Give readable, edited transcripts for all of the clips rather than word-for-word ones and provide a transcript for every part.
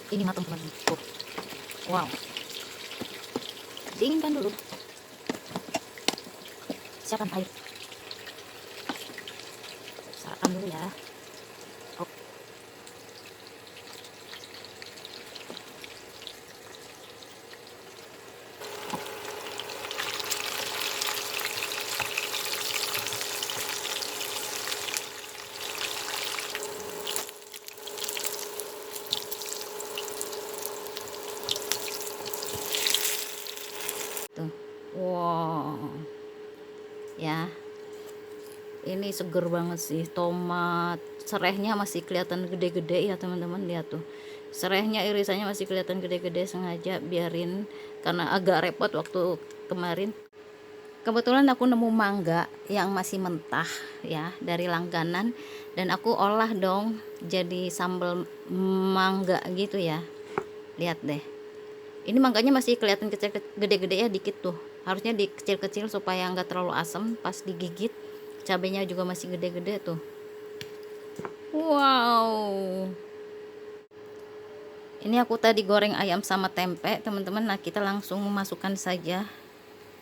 Ini matang teman-teman. Tuh. Wow. Dinginkan dulu. Siapkan air. Siapkan dulu ya. Oh. Tuh. Wow. Ya. Ini seger banget sih, tomat serehnya masih kelihatan gede-gede ya teman-teman. Lihat tuh, serehnya irisannya masih kelihatan gede-gede, sengaja biarin karena agak repot waktu kemarin. Kebetulan aku nemu mangga yang masih mentah ya dari langganan, dan aku olah dong jadi sambal mangga gitu ya. Lihat deh, ini mangganya masih kelihatan kecil, gede-gede ya dikit tuh, harusnya dikecil-kecil supaya nggak terlalu asam pas digigit. Cabenya juga masih gede-gede tuh. Wow, ini aku tadi goreng ayam sama tempe teman-teman. Nah, kita langsung masukkan saja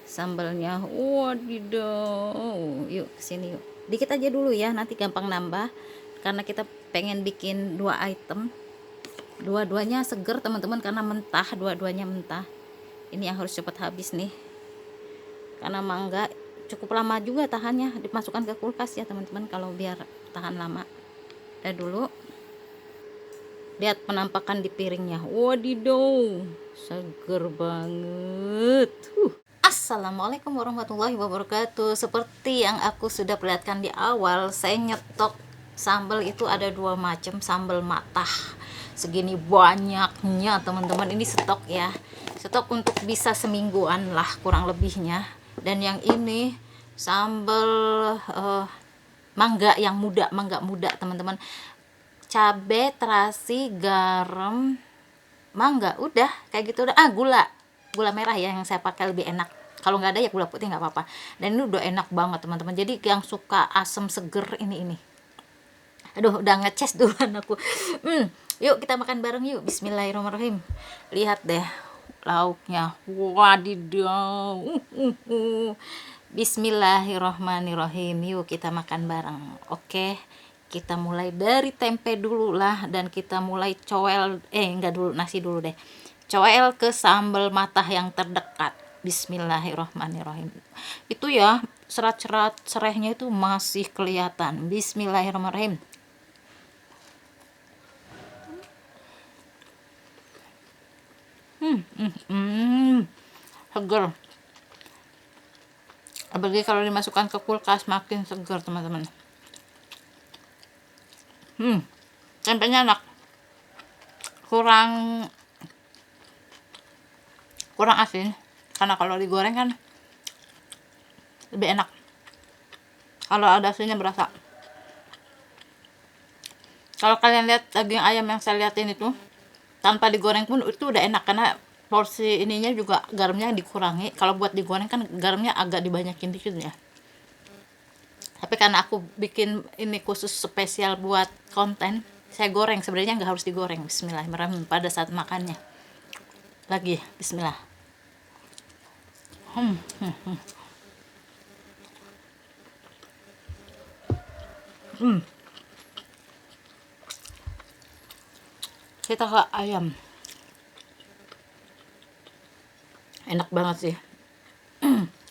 sambalnya. Wadidaw, yuk kesini yuk, dikit aja dulu ya, nanti gampang nambah karena kita pengen bikin 2 item. Dua-duanya seger teman-teman karena mentah, dua-duanya mentah. Ini yang harus cepat habis nih karena mangga cukup lama juga tahannya, dimasukkan ke kulkas ya teman-teman kalau biar tahan lama. Dulu lihat penampakan di piringnya, wadidaw, seger banget. Assalamualaikum warahmatullahi wabarakatuh. Seperti yang aku sudah perlihatkan di awal, saya nyetok sambal itu ada 2 macam, sambal matah segini banyaknya teman-teman. Ini stok ya, stok untuk bisa semingguan lah kurang lebihnya. Dan yang ini sambal mangga yang muda, mangga muda teman-teman. Cabe, terasi, garam, mangga, udah kayak gitu. Udah gula merah ya yang saya pakai, lebih enak. Kalau nggak ada ya gula putih nggak apa-apa. Dan ini udah enak banget teman-teman, jadi yang suka asam seger ini. Aduh, udah ngeces duluan aku. Yuk kita makan bareng yuk. Bismillahirrahmanirrahim. Lihat deh lauknya, wadidaw. Bismillahirrahmanirrahim. Yuk kita makan bareng. Oke, kita mulai dari tempe dulu lah, dan kita mulai enggak dulu, nasi dulu deh. Coel ke sambal matah yang terdekat. Bismillahirrahmanirrahim. Itu ya, serat-serat serehnya itu masih kelihatan. Bismillahirrahmanirrahim. Seger. Apalagi kalau dimasukkan ke kulkas makin seger teman-teman. Tempenya enak, kurang asin karena kalau digoreng kan lebih enak. Kalau ada asinnya berasa. Kalau kalian lihat daging ayam yang saya liatin itu tanpa digoreng pun itu udah enak, karena porsi ininya juga garamnya dikurangi. Kalau buat digoreng kan garamnya agak dibanyakin dikit ya. Tapi karena aku bikin ini khusus spesial buat konten, saya goreng. Sebenarnya nggak harus digoreng. Bismillahirrahmanirrahim pada saat makannya. Lagi, bismillah. Kita ke ayam. Enak banget sih.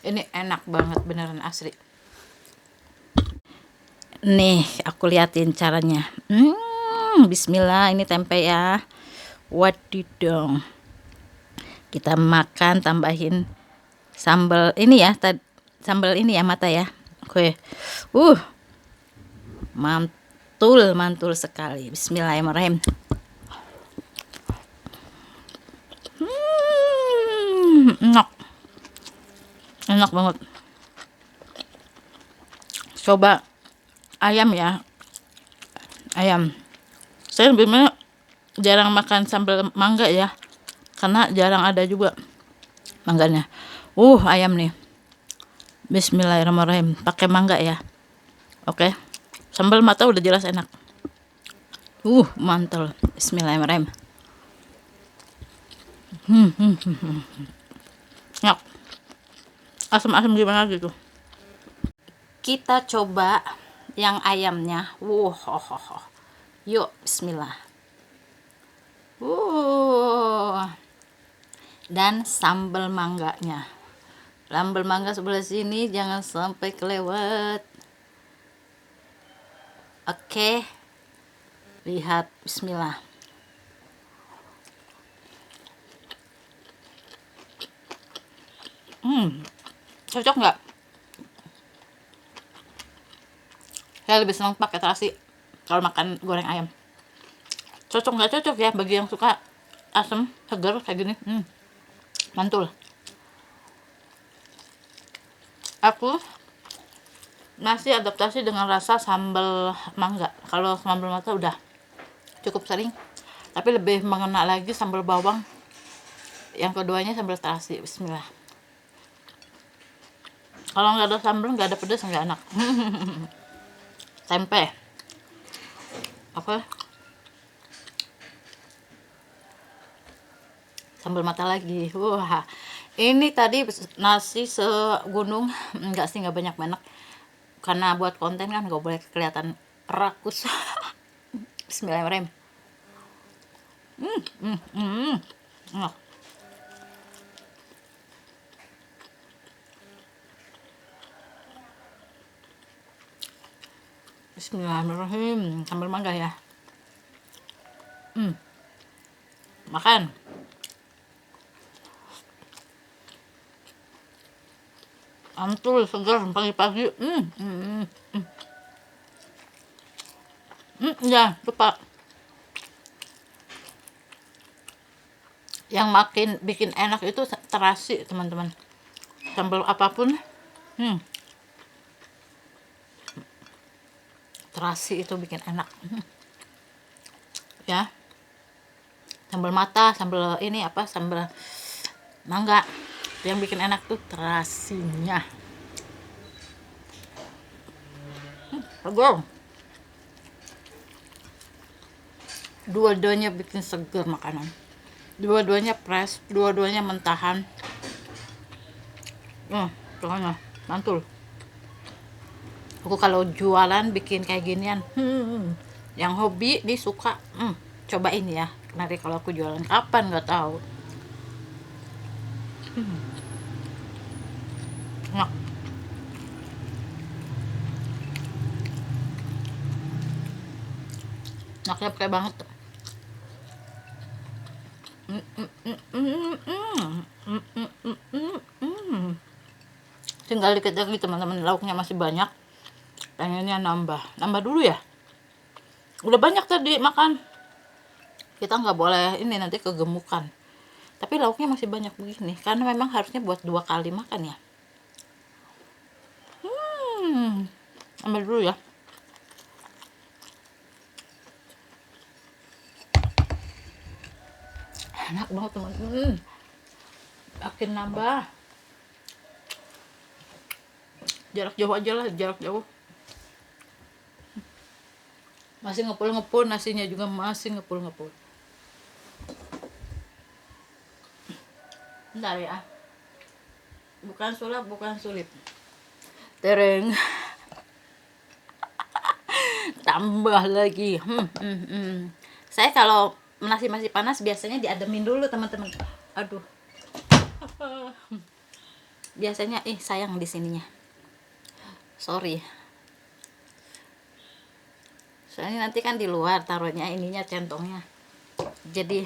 Ini enak banget beneran asli. Nih, aku liatin caranya. Bismillah, ini tempe ya. Wadidaw. Kita makan, tambahin sambal ini ya, sambal ini ya mata ya. Oke. Mantul sekali. Bismillahirrahmanirrahim. Enak banget. Coba ayam ya, ayam. Saya sebenarnya jarang makan sambal mangga ya, karena jarang ada juga mangganya. Ayam nih. Bismillahirrahmanirrahim. Pakai mangga ya. Oke. Sambal mata udah jelas enak. Mantul. Bismillahirrahmanirrahim. Nyok. Asam-asam gimana gitu. Kita coba yang ayamnya. Yuk, bismillah. Dan sambal mangganya. Sambal mangga sebelah sini, jangan sampai kelewat. Oke. Lihat, bismillah. Cocok nggak? Saya lebih senang pakai terasi kalau makan goreng ayam. Cocok nggak cocok ya bagi yang suka asam segar kayak gini. Mantul. Aku masih adaptasi dengan rasa sambal mangga. Kalau sambal mata udah cukup sering, tapi lebih mengena lagi sambal bawang. Yang keduanya sambal terasi. Bismillah. Kalau nggak ada sambal, nggak ada pedas, nggak enak. Tempe apa, sambal mata lagi. Wah, ini tadi nasi segunung. Enggak sih, nggak banyak karena buat konten kan nggak boleh kelihatan rakus. Bismillahirrahmanirrahim. Bismillahirrahmanirrahim. Sambal mangga ya. Makan. Mantul, segar pagi-pagi. Ya, lupa. Yang makin bikin enak itu terasi, teman-teman. Sambal apapun, terasi itu bikin enak. Ya. Sambal mata, sambal ini apa, sambal mangga. Yang bikin enak tuh terasinya. Segar. Dua-duanya bikin segar makanan. Dua-duanya fresh, dua-duanya mentahan. Pokoknya mantul. Aku kalau jualan bikin kayak ginian, yang hobi nih suka, cobain ya. Nanti kalau aku jualan kapan nggak tahu. Enak. Enaknya pakai banget. Tinggal dikit lagi teman-teman, lauknya masih banyak. Pengennya nambah dulu ya. Udah banyak tadi makan. Kita nggak boleh ini nanti kegemukan. Tapi lauknya masih banyak begini, karena memang harusnya buat 2 kali makan ya. Ambil dulu ya. Enak banget teman-teman. Makin nambah. Jarak jauh aja lah, jarak jauh. Masih ngepul-ngepul, nasinya juga masih ngepul-ngepul. Bentar ya. Bukan sulap, bukan sulit. Tereng. Tambah lagi. Saya kalau nasi masih panas biasanya diademin dulu teman-teman. Aduh. Biasanya sayang di sininya. Sorry. Soalnya nanti kan di luar taruhnya ininya, centongnya. Jadi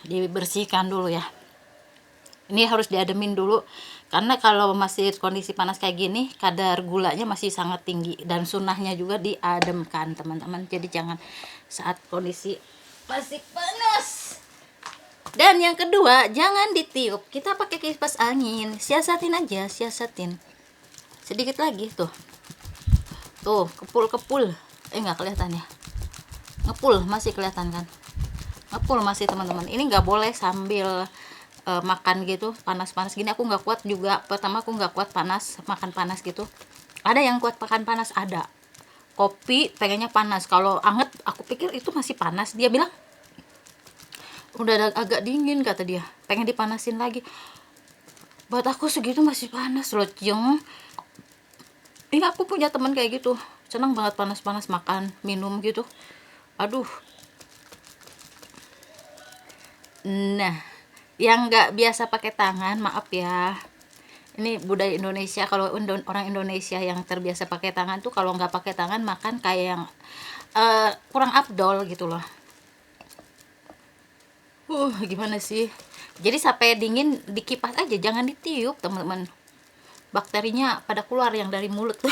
dibersihkan dulu ya. Ini harus diademin dulu, karena kalau masih kondisi panas kayak gini, kadar gulanya masih sangat tinggi, dan sunnahnya juga diademkan teman-teman. Jadi jangan saat kondisi masih panas. Dan yang kedua, jangan ditiup, kita pakai kipas angin. Siasatin aja, siasatin sedikit lagi. Tuh kepul nggak kelihatan ya, ngepul masih kelihatan kan, ngepul masih teman-teman. Ini nggak boleh sambil makan gitu panas-panas gini. Aku nggak kuat juga, pertama aku nggak kuat makan panas gitu. Ada yang kuat makan panas, ada. Kopi pengennya panas, kalau anget aku pikir itu masih panas. Dia bilang udah agak dingin kata dia, pengen dipanasin lagi. Buat aku segitu masih panas loh, Jeng. Ini aku punya teman kayak gitu, senang banget panas-panas makan minum gitu. Aduh. Nah, yang nggak biasa pakai tangan, maaf ya, ini budaya Indonesia. Kalau orang Indonesia yang terbiasa pakai tangan tuh kalau nggak pakai tangan makan kayak yang kurang afdol gitu loh. Gimana sih? Jadi sampai dingin dikipas aja, jangan ditiup teman-teman. Bakterinya pada keluar yang dari mulut tuh.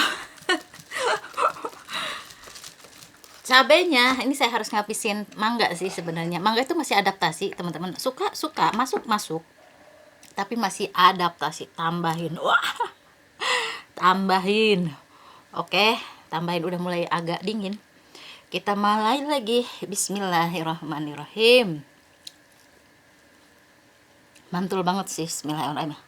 Cabenya ini saya harus ngabisin mangga sih sebenarnya. Mangga itu masih adaptasi teman-teman. Suka masuk, tapi masih adaptasi. Tambahin, wah, tambahin. Oke, tambahin, udah mulai agak dingin. Kita mulai lagi. Bismillahirrahmanirrahim. Mantul banget sih. Bismillahirrahmanirrahim.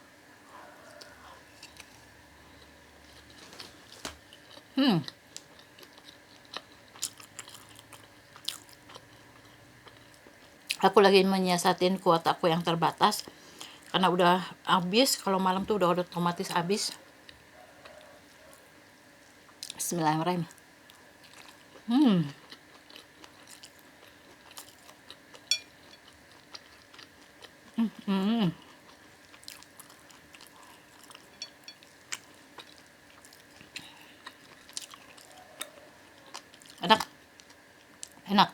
Aku lagi menyiasatin kuota aku yang terbatas karena udah habis. Kalau malam tuh udah otomatis habis. Bismillahirrahmanirrahim. Enak, enak.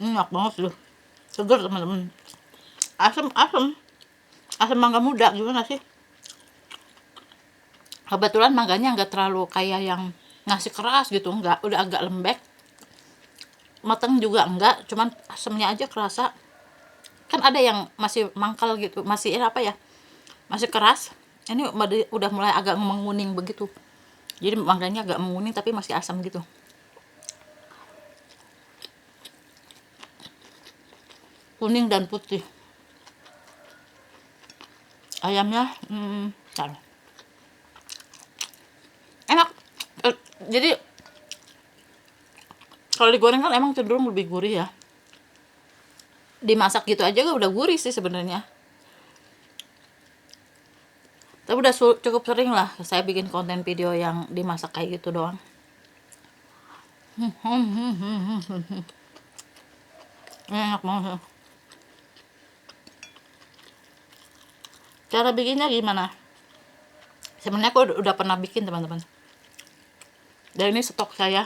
Enak banget loh, seger teman-teman. Asam mangga muda gimana sih? Kebetulan mangganya nggak terlalu kayak yang nasi keras gitu, nggak, udah agak lembek. Mateng juga enggak, cuman asamnya aja kerasa. Kan ada yang masih mangkal gitu, masih apa ya, masih keras. Ini udah mulai agak menguning begitu, jadi mangganya agak menguning tapi masih asam gitu. Kuning dan putih. Ayamnya taruh. Enak. Jadi kalau digoreng kan emang cenderung lebih gurih ya. Dimasak gitu aja udah gurih sih sebenarnya. Tapi udah cukup sering lah saya bikin konten video yang dimasak kayak gitu doang. Enak banget. Cara bikinnya gimana? Sebenarnya aku udah pernah bikin teman-teman. Dan ini stok saya.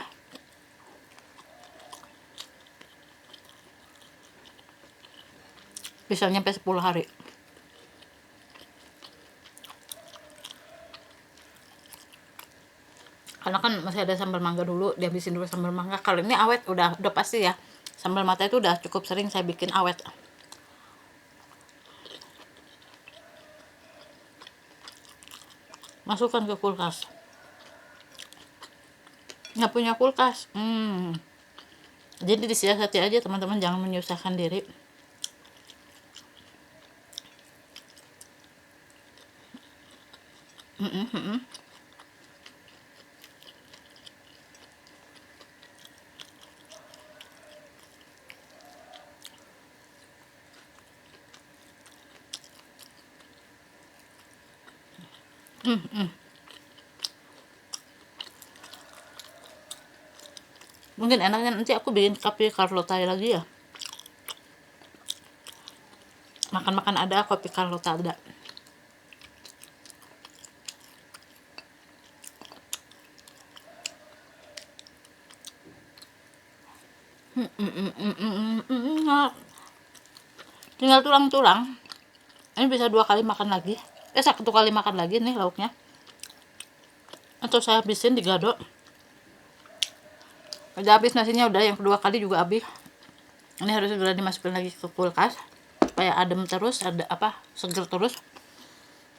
Bisa nyampe 10 hari. Karena kan masih ada sambal mangga dulu, dihabisin dulu sambal mangga. Kalau ini awet udah pasti ya. Sambal mata itu udah cukup sering saya bikin awet. Masukkan ke kulkas. Nggak punya kulkas. Jadi disiasati aja teman-teman, jangan menyusahkan diri. Mungkin enaknya nanti aku bikin kopi Carlota lagi ya. Makan-makan ada, kopi Carlota ada. Tinggal tulang-tulang. Ini bisa 2 kali makan lagi. 1 kali makan lagi nih lauknya. Atau saya habisin digado. Udah habis nasinya, udah yang kedua kali juga habis. Ini harus segera dimasukin lagi ke kulkas supaya adem terus, ada apa, seger terus.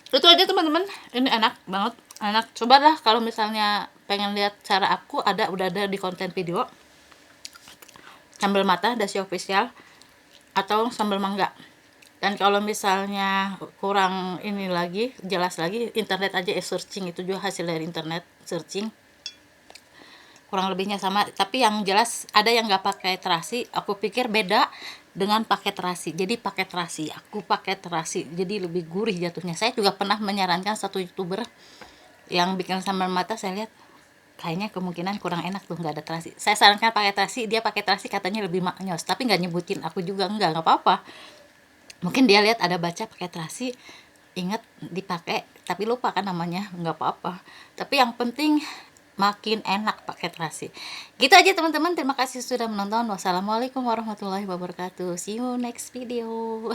Itu aja teman-teman. Ini enak banget, enak. Cobalah kalau misalnya pengen lihat cara aku, udah ada di konten video. sambal mata dasi official atau sambal mangga. Dan kalau misalnya kurang ini lagi, jelas lagi, internet aja searching, itu juga hasil dari internet searching. Kurang lebihnya sama, tapi yang jelas ada yang nggak pakai terasi. Aku pikir beda dengan pakai terasi. Jadi pakai terasi, aku pakai terasi, jadi lebih gurih jatuhnya. Saya juga pernah menyarankan satu youtuber yang bikin sambal mata, saya lihat kayaknya kemungkinan kurang enak tuh nggak ada terasi. Saya sarankan pakai terasi, dia pakai terasi katanya lebih maknyos, tapi nggak nyebutin. Aku juga nggak apa-apa. Mungkin dia lihat ada baca pakai terasi, ingat dipakai, tapi lupa kan namanya, nggak apa-apa. Tapi yang penting makin enak pakai terasi. Gitu aja teman-teman, terima kasih sudah menonton. Wassalamualaikum warahmatullahi wabarakatuh. See you next video.